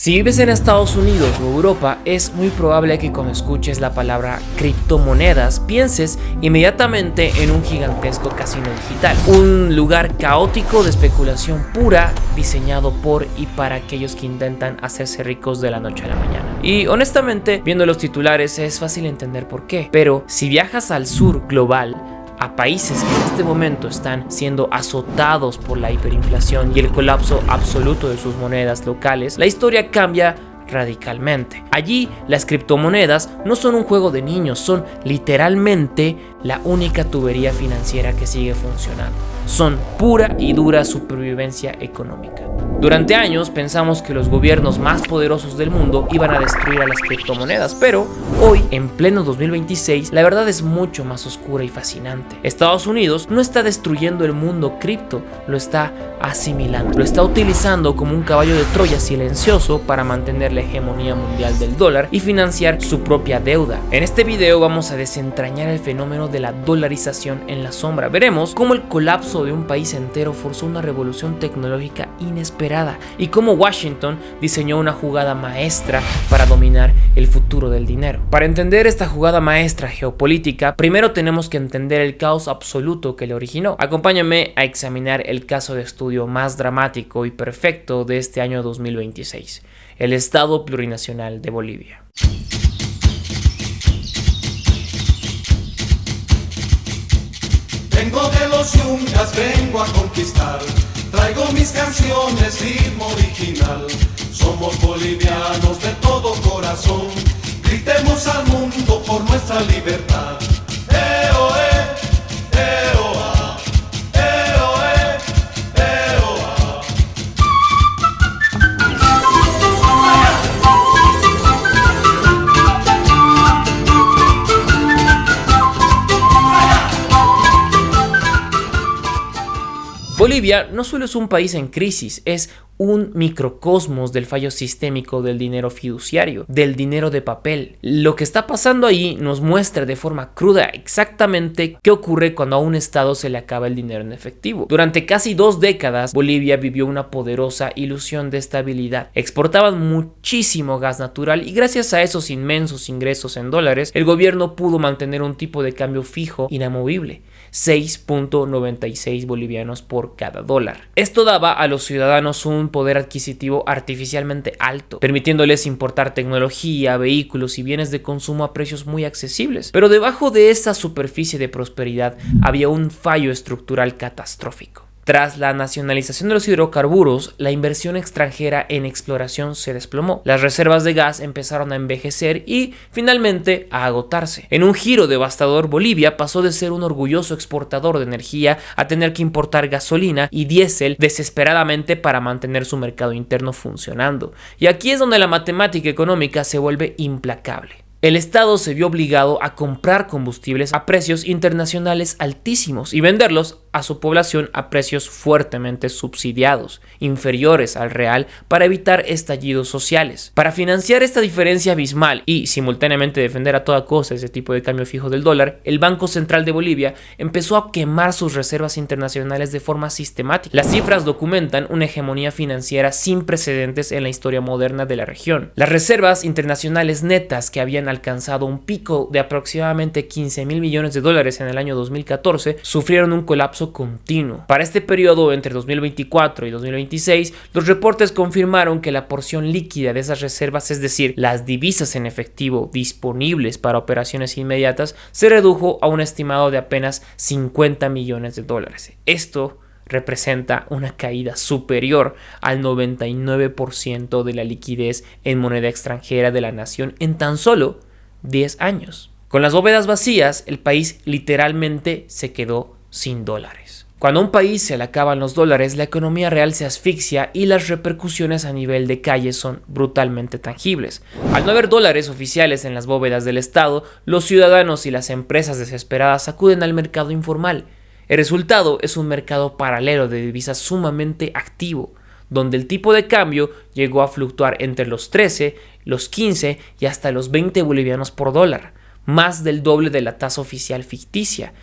Si vives en Estados Unidos o Europa, es muy probable que cuando escuches la palabra criptomonedas pienses inmediatamente en un gigantesco casino digital, un lugar caótico de especulación pura diseñado por y para aquellos que intentan hacerse ricos de la noche a la mañana. Y honestamente, viendo los titulares es fácil entender por qué, pero si viajas al sur global, a países que en este momento están siendo azotados por la hiperinflación y el colapso absoluto de sus monedas locales, la historia cambia radicalmente. Allí las criptomonedas no son un juego de niños, son literalmente la única tubería financiera que sigue funcionando. Son pura y dura supervivencia económica. Durante años pensamos que los gobiernos más poderosos del mundo iban a destruir a las criptomonedas, pero hoy, en pleno 2026, la verdad es mucho más oscura y fascinante. Estados Unidos no está destruyendo el mundo cripto, lo está asimilando, lo está utilizando como un caballo de Troya silencioso para mantener la hegemonía mundial del dólar y financiar su propia deuda. En este video vamos a desentrañar el fenómeno de la dolarización en la sombra. Veremos cómo el colapso de un país entero forzó una revolución tecnológica inesperada y cómo Washington diseñó una jugada maestra para dominar el futuro del dinero. Para entender esta jugada maestra geopolítica, primero tenemos que entender el caos absoluto que le originó. Acompáñame a examinar el caso de estudio más dramático y perfecto de este año 2026, el Estado Plurinacional de Bolivia. Vengo de los yungas, vengo a conquistar. Traigo mis canciones, ritmo original. Somos bolivianos de todo corazón. Gritemos al mundo por nuestra libertad. ¡Eh-oh-eh! ¡Eh-oh-ah! ¡Eh-oh-eh! ¡Eh-oh-ah! Bolivia no solo es un país en crisis, es un microcosmos del fallo sistémico del dinero fiduciario, del dinero de papel. Lo que está pasando ahí nos muestra de forma cruda exactamente qué ocurre cuando a un estado se le acaba el dinero en efectivo. Durante casi 2 décadas, Bolivia vivió una poderosa ilusión de estabilidad. Exportaban muchísimo gas natural y gracias a esos inmensos ingresos en dólares, el gobierno pudo mantener un tipo de cambio fijo inamovible, 6.96 bolivianos por cada dólar. Esto daba a los ciudadanos un poder adquisitivo artificialmente alto, permitiéndoles importar tecnología, vehículos y bienes de consumo a precios muy accesibles. Pero debajo de esa superficie de prosperidad había un fallo estructural catastrófico. Tras la nacionalización de los hidrocarburos, la inversión extranjera en exploración se desplomó. Las reservas de gas empezaron a envejecer y finalmente a agotarse. En un giro devastador, Bolivia pasó de ser un orgulloso exportador de energía a tener que importar gasolina y diésel desesperadamente para mantener su mercado interno funcionando. Y aquí es donde la matemática económica se vuelve implacable. El Estado se vio obligado a comprar combustibles a precios internacionales altísimos y venderlos a su población a precios fuertemente subsidiados, inferiores al real, para evitar estallidos sociales. Para financiar esta diferencia abismal y simultáneamente defender a toda costa ese tipo de cambio fijo del dólar, el Banco Central de Bolivia empezó a quemar sus reservas internacionales de forma sistemática. Las cifras documentan una hegemonía financiera sin precedentes en la historia moderna de la región. Las reservas internacionales netas, que habían alcanzado un pico de aproximadamente 15.000 millones de dólares en el año 2014, sufrieron un colapso continuo. Para este periodo entre 2024 y 2026, los reportes confirmaron que la porción líquida de esas reservas, es decir, las divisas en efectivo disponibles para operaciones inmediatas, se redujo a un estimado de apenas 50 millones de dólares. Esto representa una caída superior al 99% de la liquidez en moneda extranjera de la nación en tan solo 10 años. Con las bóvedas vacías, el país literalmente se quedó sin dólares. Cuando a un país se le acaban los dólares, la economía real se asfixia y las repercusiones a nivel de calle son brutalmente tangibles. Al no haber dólares oficiales en las bóvedas del Estado, los ciudadanos y las empresas desesperadas acuden al mercado informal. El resultado es un mercado paralelo de divisas sumamente activo, donde el tipo de cambio llegó a fluctuar entre los 13, los 15 y hasta los 20 bolivianos por dólar, más del doble de la tasa oficial ficticia.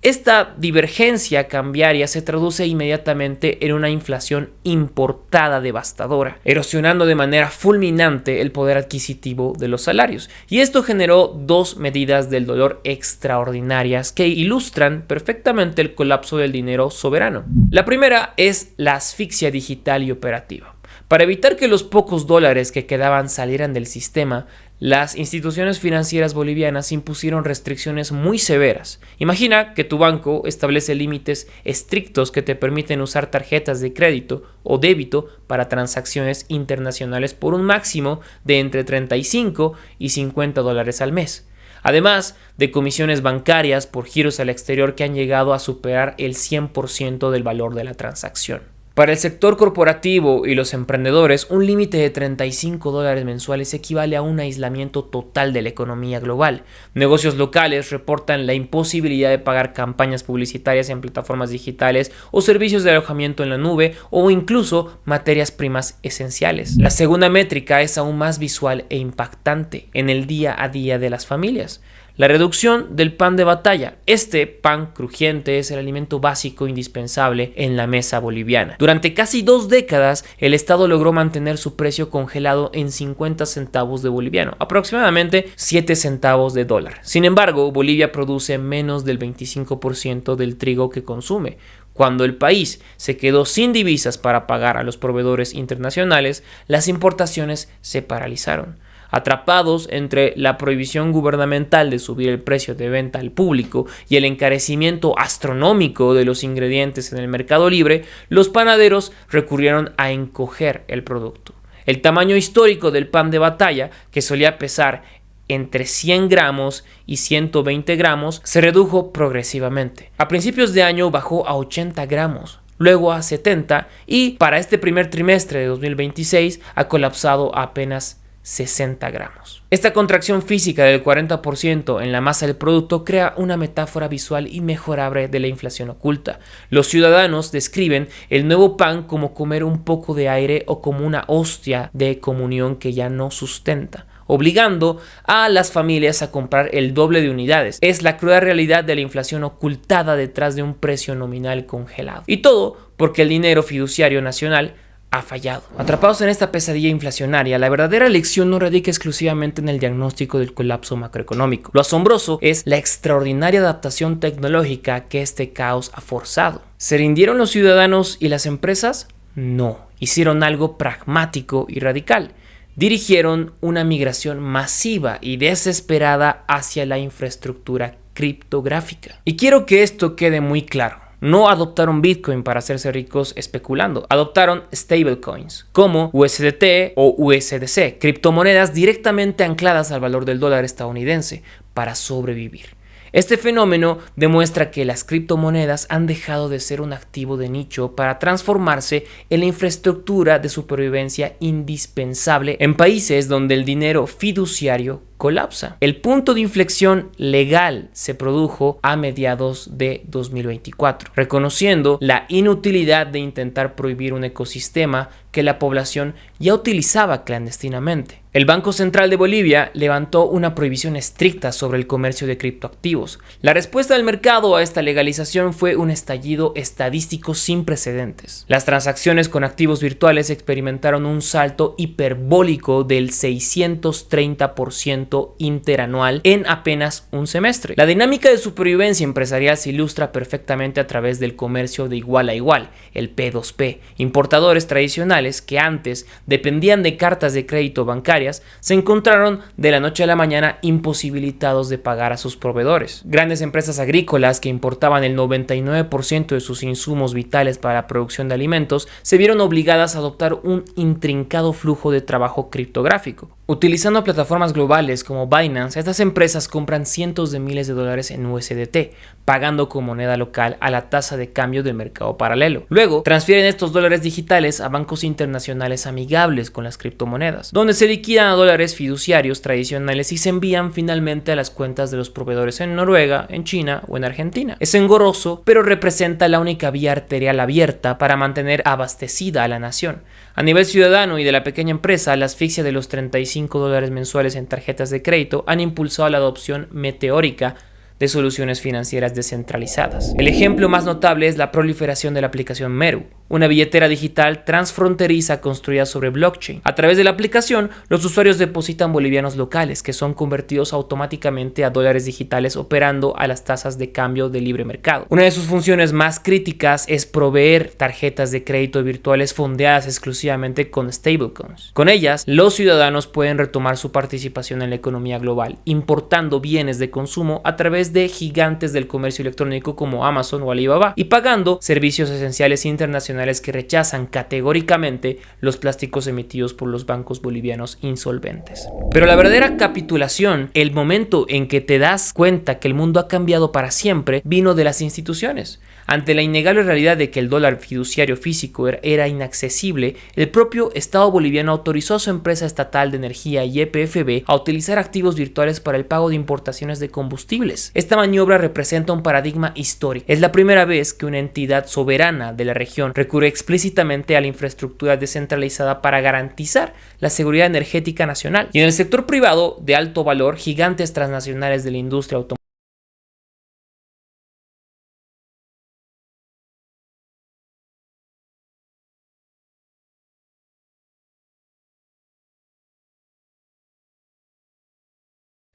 Esta divergencia cambiaria se traduce inmediatamente en una inflación importada devastadora, erosionando de manera fulminante el poder adquisitivo de los salarios. Y esto generó dos medidas del dolor extraordinarias que ilustran perfectamente el colapso del dinero soberano. La primera es la asfixia digital y operativa. Para evitar que los pocos dólares que quedaban salieran del sistema, las instituciones financieras bolivianas impusieron restricciones muy severas. Imagina que tu banco establece límites estrictos que te permiten usar tarjetas de crédito o débito para transacciones internacionales por un máximo de entre 35 y 50 dólares al mes. Además de comisiones bancarias por giros al exterior que han llegado a superar el 100% del valor de la transacción. Para el sector corporativo y los emprendedores, un límite de 35 dólares mensuales equivale a un aislamiento total de la economía global. Negocios locales reportan la imposibilidad de pagar campañas publicitarias en plataformas digitales o servicios de alojamiento en la nube o incluso materias primas esenciales. La segunda métrica es aún más visual e impactante en el día a día de las familias. La reducción del pan de batalla. Este pan crujiente es el alimento básico indispensable en la mesa boliviana. Durante casi 2 décadas, el Estado logró mantener su precio congelado en 50 centavos de boliviano, aproximadamente 7 centavos de dólar. Sin embargo, Bolivia produce menos del 25% del trigo que consume. Cuando el país se quedó sin divisas para pagar a los proveedores internacionales, las importaciones se paralizaron. Atrapados entre la prohibición gubernamental de subir el precio de venta al público y el encarecimiento astronómico de los ingredientes en el mercado libre, los panaderos recurrieron a encoger el producto. El tamaño histórico del pan de batalla, que solía pesar entre 100 gramos y 120 gramos, se redujo progresivamente. A principios de año bajó a 80 gramos. Luego a 70 y para este primer trimestre de 2026 ha colapsado a apenas 60 gramos. Esta contracción física del 40% en la masa del producto crea una metáfora visual inmejorable de la inflación oculta. Los ciudadanos describen el nuevo pan como comer un poco de aire o como una hostia de comunión que ya no sustenta, obligando a las familias a comprar el doble de unidades. Es la cruda realidad de la inflación ocultada detrás de un precio nominal congelado. Y todo porque el dinero fiduciario nacional ha fallado. Atrapados en esta pesadilla inflacionaria, la verdadera lección no radica exclusivamente en el diagnóstico del colapso macroeconómico. Lo asombroso es la extraordinaria adaptación tecnológica que este caos ha forzado. ¿Se rindieron los ciudadanos y las empresas? No. Hicieron algo pragmático y radical. Dirigieron una migración masiva y desesperada hacia la infraestructura criptográfica. Y quiero que esto quede muy claro. No adoptaron Bitcoin para hacerse ricos especulando. Adoptaron stablecoins como USDT o USDC, criptomonedas directamente ancladas al valor del dólar estadounidense para sobrevivir. Este fenómeno demuestra que las criptomonedas han dejado de ser un activo de nicho para transformarse en la infraestructura de supervivencia indispensable en países donde el dinero fiduciario colapsa. El punto de inflexión legal se produjo a mediados de 2024, reconociendo la inutilidad de intentar prohibir un ecosistema que la población ya utilizaba clandestinamente. El Banco Central de Bolivia levantó una prohibición estricta sobre el comercio de criptoactivos. La respuesta del mercado a esta legalización fue un estallido estadístico sin precedentes. Las transacciones con activos virtuales experimentaron un salto hiperbólico del 630% interanual en apenas un semestre. La dinámica de supervivencia empresarial se ilustra perfectamente a través del comercio de igual a igual, el P2P. Importadores tradicionales que antes dependían de cartas de crédito bancarias se encontraron de la noche a la mañana imposibilitados de pagar a sus proveedores. Grandes empresas agrícolas que importaban el 99% de sus insumos vitales para la producción de alimentos se vieron obligadas a adoptar un intrincado flujo de trabajo criptográfico. Utilizando plataformas globales como Binance, estas empresas compran cientos de miles de dólares en USDT, pagando con moneda local a la tasa de cambio del mercado paralelo. Luego, transfieren estos dólares digitales a bancos internacionales amigables con las criptomonedas, donde se liquidan a dólares fiduciarios tradicionales y se envían finalmente a las cuentas de los proveedores en Noruega, en China o en Argentina. Es engorroso, pero representa la única vía arterial abierta para mantener abastecida a la nación. A nivel ciudadano y de la pequeña empresa, la asfixia de los 35 dólares mensuales en tarjetas de crédito han impulsado la adopción meteórica de soluciones financieras descentralizadas. El ejemplo más notable es la proliferación de la aplicación Meru, una billetera digital transfronteriza construida sobre blockchain. A través de la aplicación, los usuarios depositan bolivianos locales que son convertidos automáticamente a dólares digitales operando a las tasas de cambio de libre mercado. Una de sus funciones más críticas es proveer tarjetas de crédito virtuales fondeadas exclusivamente con stablecoins. Con ellas, los ciudadanos pueden retomar su participación en la economía global, importando bienes de consumo a través de gigantes del comercio electrónico como Amazon o Alibaba y pagando servicios esenciales internacionales que rechazan categóricamente los plásticos emitidos por los bancos bolivianos insolventes. Pero la verdadera capitulación, el momento en que te das cuenta que el mundo ha cambiado para siempre, vino de las instituciones. Ante la innegable realidad de que el dólar fiduciario físico era inaccesible, el propio Estado boliviano autorizó a su empresa estatal de energía YPFB a utilizar activos virtuales para el pago de importaciones de combustibles. Esta maniobra representa un paradigma histórico. Es la primera vez que una entidad soberana de la región recurre explícitamente a la infraestructura descentralizada para garantizar la seguridad energética nacional. Y en el sector privado de alto valor, gigantes transnacionales de la industria automotriz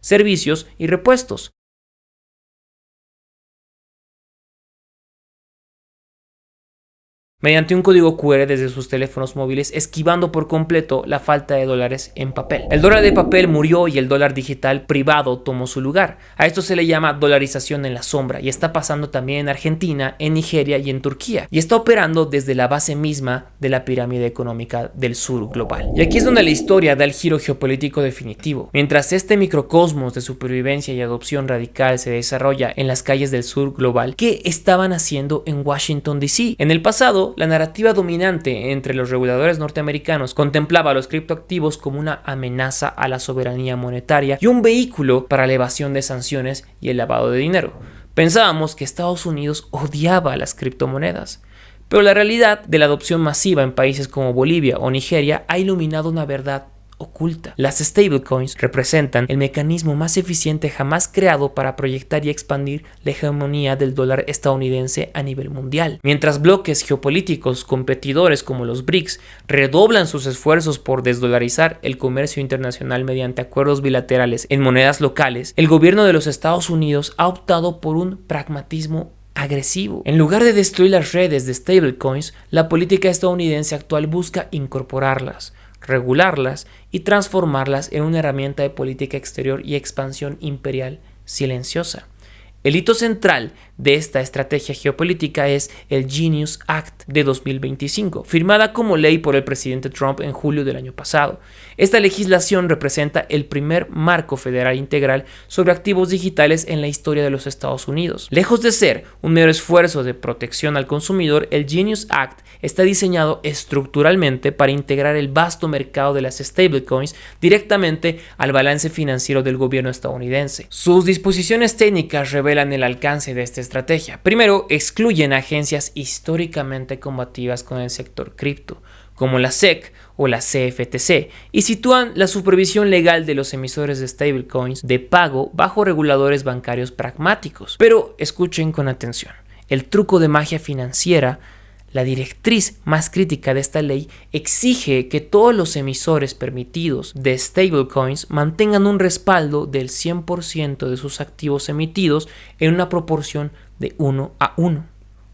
servicios y repuestos. Mediante un código QR desde sus teléfonos móviles, esquivando por completo la falta de dólares en papel. El dólar de papel murió y el dólar digital privado tomó su lugar. A esto se le llama dolarización en la sombra y está pasando también en Argentina, en Nigeria y en Turquía. Y está operando desde la base misma de la pirámide económica del sur global. Y aquí es donde la historia da el giro geopolítico definitivo. Mientras este microcosmos de supervivencia y adopción radical se desarrolla en las calles del sur global, ¿qué estaban haciendo en Washington DC? En el pasado, la narrativa dominante entre los reguladores norteamericanos contemplaba a los criptoactivos como una amenaza a la soberanía monetaria y un vehículo para la evasión de sanciones y el lavado de dinero. Pensábamos que Estados Unidos odiaba las criptomonedas, pero la realidad de la adopción masiva en países como Bolivia o Nigeria ha iluminado una verdad oculta. Las stablecoins representan el mecanismo más eficiente jamás creado para proyectar y expandir la hegemonía del dólar estadounidense a nivel mundial. Mientras bloques geopolíticos competidores como los BRICS redoblan sus esfuerzos por desdolarizar el comercio internacional mediante acuerdos bilaterales en monedas locales, el gobierno de los Estados Unidos ha optado por un pragmatismo agresivo. En lugar de destruir las redes de stablecoins, la política estadounidense actual busca incorporarlas, regularlas y transformarlas en una herramienta de política exterior y expansión imperial silenciosa. El hito central de esta estrategia geopolítica es el Genius Act de 2025, firmada como ley por el presidente Trump en julio del año pasado. Esta legislación representa el primer marco federal integral sobre activos digitales en la historia de los Estados Unidos. Lejos de ser un mero esfuerzo de protección al consumidor, el Genius Act está diseñado estructuralmente para integrar el vasto mercado de las stablecoins directamente al balance financiero del gobierno estadounidense. Sus disposiciones técnicas revelan el alcance de esta estrategia. Primero, excluyen agencias históricamente combativas con el sector cripto, como la SEC o la CFTC, y sitúan la supervisión legal de los emisores de stablecoins de pago bajo reguladores bancarios pragmáticos. Pero escuchen con atención, el truco de magia financiera, la directriz más crítica de esta ley, exige que todos los emisores permitidos de stablecoins mantengan un respaldo del 100% de sus activos emitidos en una proporción de 1:1.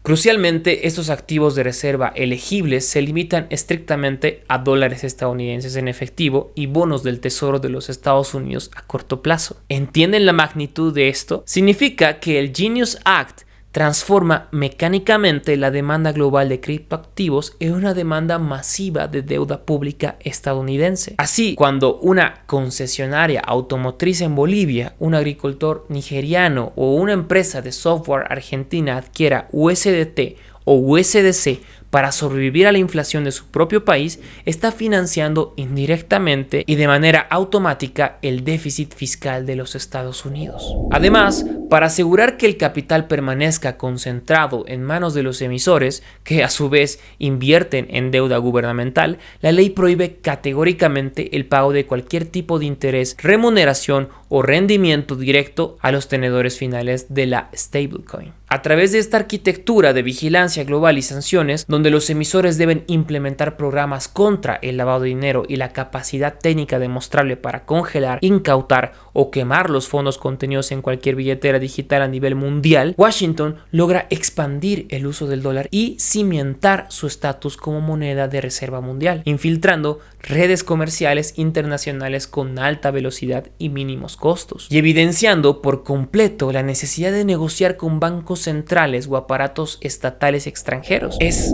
Crucialmente, estos activos de reserva elegibles se limitan estrictamente a dólares estadounidenses en efectivo y bonos del Tesoro de los Estados Unidos a corto plazo. ¿Entienden la magnitud de esto? Significa que el Genius Act transforma mecánicamente la demanda global de criptoactivos en una demanda masiva de deuda pública estadounidense. Así, cuando una concesionaria automotriz en Bolivia, un agricultor nigeriano o una empresa de software argentina adquiera USDT o USDC para sobrevivir a la inflación de su propio país, está financiando indirectamente y de manera automática el déficit fiscal de los Estados Unidos. Además, para asegurar que el capital permanezca concentrado en manos de los emisores, que a su vez invierten en deuda gubernamental, la ley prohíbe categóricamente el pago de cualquier tipo de interés, remuneración o rendimiento directo a los tenedores finales de la stablecoin. A través de esta arquitectura de vigilancia global y sanciones, donde los emisores deben implementar programas contra el lavado de dinero y la capacidad técnica demostrable para congelar, incautar o quemar los fondos contenidos en cualquier billetera digital a nivel mundial, Washington logra expandir el uso del dólar y cimentar su estatus como moneda de reserva mundial, infiltrando redes comerciales internacionales con alta velocidad y mínimos costos, y evidenciando por completo la necesidad de negociar con bancos centrales o aparatos estatales extranjeros. Es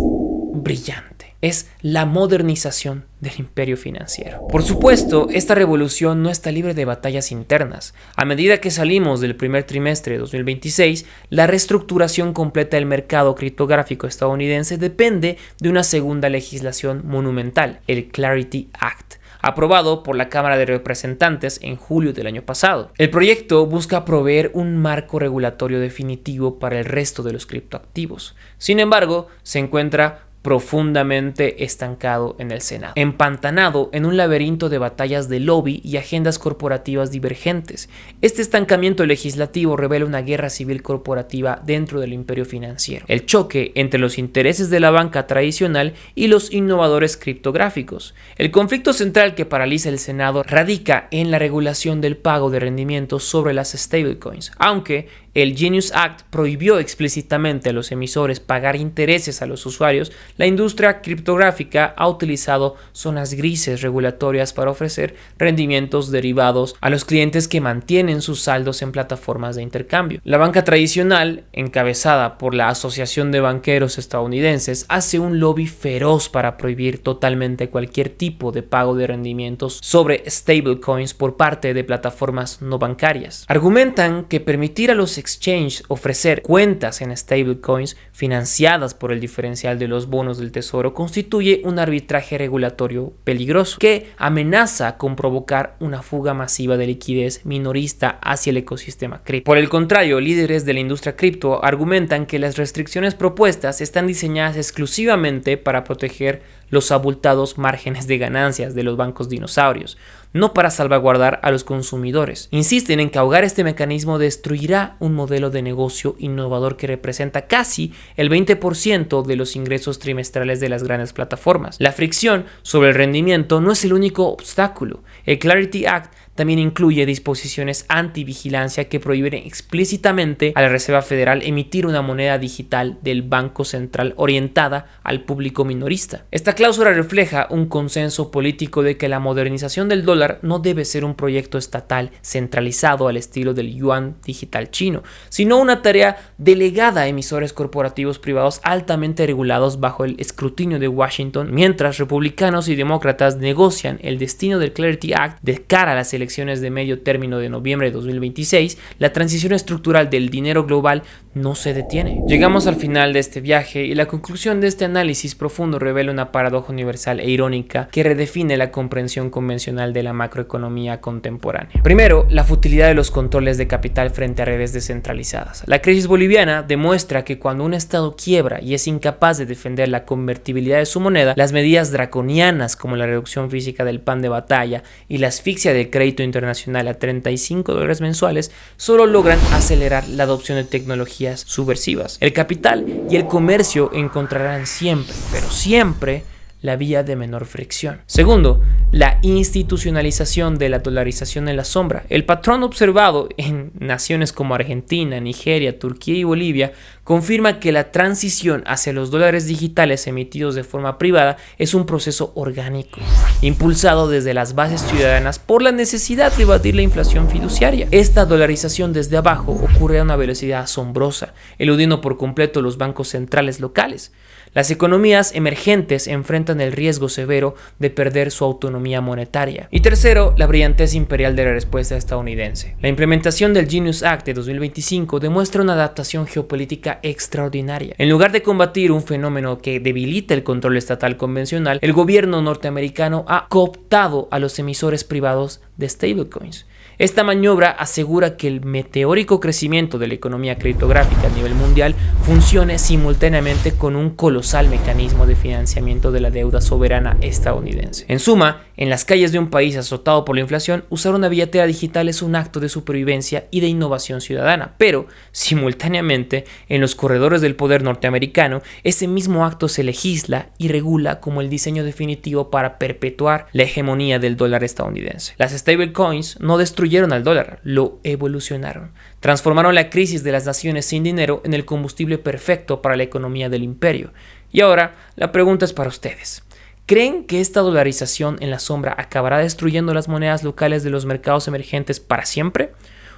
brillante. Es la modernización del imperio financiero. Por supuesto, esta revolución no está libre de batallas internas. A medida que salimos del primer trimestre de 2026, la reestructuración completa del mercado criptográfico estadounidense depende de una segunda legislación monumental, el Clarity Act, aprobado por la Cámara de Representantes en julio del año pasado. El proyecto busca proveer un marco regulatorio definitivo para el resto de los criptoactivos. Sin embargo, se encuentra profundamente estancado en el Senado, empantanado en un laberinto de batallas de lobby y agendas corporativas divergentes. Este estancamiento legislativo revela una guerra civil corporativa dentro del imperio financiero, el choque entre los intereses de la banca tradicional y los innovadores criptográficos. El conflicto central que paraliza el Senado radica en la regulación del pago de rendimientos sobre las stablecoins, aunque el Genius Act prohibió explícitamente a los emisores pagar intereses a los usuarios. La industria criptográfica ha utilizado zonas grises regulatorias para ofrecer rendimientos derivados a los clientes que mantienen sus saldos en plataformas de intercambio. La banca tradicional, encabezada por la Asociación de Banqueros Estadounidenses, hace un lobby feroz para prohibir totalmente cualquier tipo de pago de rendimientos sobre stablecoins por parte de plataformas no bancarias. Argumentan que permitir a los exchanges ofrecer cuentas en stablecoins financiadas por el diferencial de los bonos del tesoro constituye un arbitraje regulatorio peligroso que amenaza con provocar una fuga masiva de liquidez minorista hacia el ecosistema cripto. Por el contrario, líderes de la industria cripto argumentan que las restricciones propuestas están diseñadas exclusivamente para proteger los abultados márgenes de ganancias de los bancos dinosaurios, no para salvaguardar a los consumidores. Insisten en que ahogar este mecanismo destruirá un modelo de negocio innovador que representa casi el 20% de los ingresos trimestrales de las grandes plataformas. La fricción sobre el rendimiento no es el único obstáculo. El Clarity Act también incluye disposiciones antivigilancia que prohíben explícitamente a la Reserva Federal emitir una moneda digital del Banco Central orientada al público minorista. Esta cláusula refleja un consenso político de que la modernización del dólar no debe ser un proyecto estatal centralizado al estilo del yuan digital chino, sino una tarea delegada a emisores corporativos privados altamente regulados bajo el escrutinio de Washington, mientras republicanos y demócratas negocian el destino del Clarity Act de cara a las elecciones de medio término de noviembre de 2026, la transición estructural del dinero global no se detiene. Llegamos al final de este viaje y la conclusión de este análisis profundo revela una paradoja universal e irónica que redefine la comprensión convencional de la macroeconomía contemporánea. Primero, la futilidad de los controles de capital frente a redes descentralizadas. La crisis boliviana demuestra que cuando un estado quiebra y es incapaz de defender la convertibilidad de su moneda, las medidas draconianas como la reducción física del pan de batalla y la asfixia del crédito internacional a $35 mensuales solo logran acelerar la adopción de tecnologías subversivas. El capital y el comercio encontrarán siempre, pero siempre, la vía de menor fricción. Segundo, la institucionalización de la dolarización en la sombra. El patrón observado en naciones como Argentina, Nigeria, Turquía y Bolivia confirma que la transición hacia los dólares digitales emitidos de forma privada es un proceso orgánico, impulsado desde las bases ciudadanas por la necesidad de evadir la inflación fiduciaria. Esta dolarización desde abajo ocurre a una velocidad asombrosa, eludiendo por completo los bancos centrales locales. Las economías emergentes enfrentan el riesgo severo de perder su autonomía monetaria. Y tercero, la brillantez imperial de la respuesta estadounidense. La implementación del Genius Act de 2025 demuestra una adaptación geopolítica extraordinaria. En lugar de combatir un fenómeno que debilita el control estatal convencional, el gobierno norteamericano ha cooptado a los emisores privados de stablecoins. Esta maniobra asegura que el meteórico crecimiento de la economía criptográfica a nivel mundial funcione simultáneamente con un colosal mecanismo de financiamiento de la deuda soberana estadounidense. En suma, en las calles de un país azotado por la inflación, usar una billetera digital es un acto de supervivencia y de innovación ciudadana, pero simultáneamente, en los corredores del poder norteamericano, ese mismo acto se legisla y regula como el diseño definitivo para perpetuar la hegemonía del dólar estadounidense. Las stablecoins no destruyeron al dólar, lo evolucionaron. Transformaron la crisis de las naciones sin dinero en el combustible perfecto para la economía del imperio. Y ahora, la pregunta es para ustedes. ¿Creen que esta dolarización en la sombra acabará destruyendo las monedas locales de los mercados emergentes para siempre?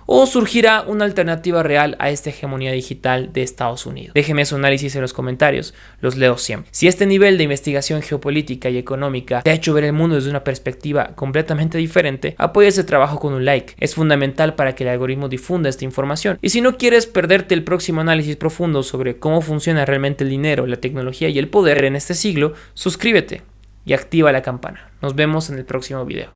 ¿O surgirá una alternativa real a esta hegemonía digital de Estados Unidos? Déjenme su análisis en los comentarios, los leo siempre. Si este nivel de investigación geopolítica y económica te ha hecho ver el mundo desde una perspectiva completamente diferente, apoya ese trabajo con un like. Es fundamental para que el algoritmo difunda esta información. Y si no quieres perderte el próximo análisis profundo sobre cómo funciona realmente el dinero, la tecnología y el poder en este siglo, suscríbete y activa la campana. Nos vemos en el próximo video.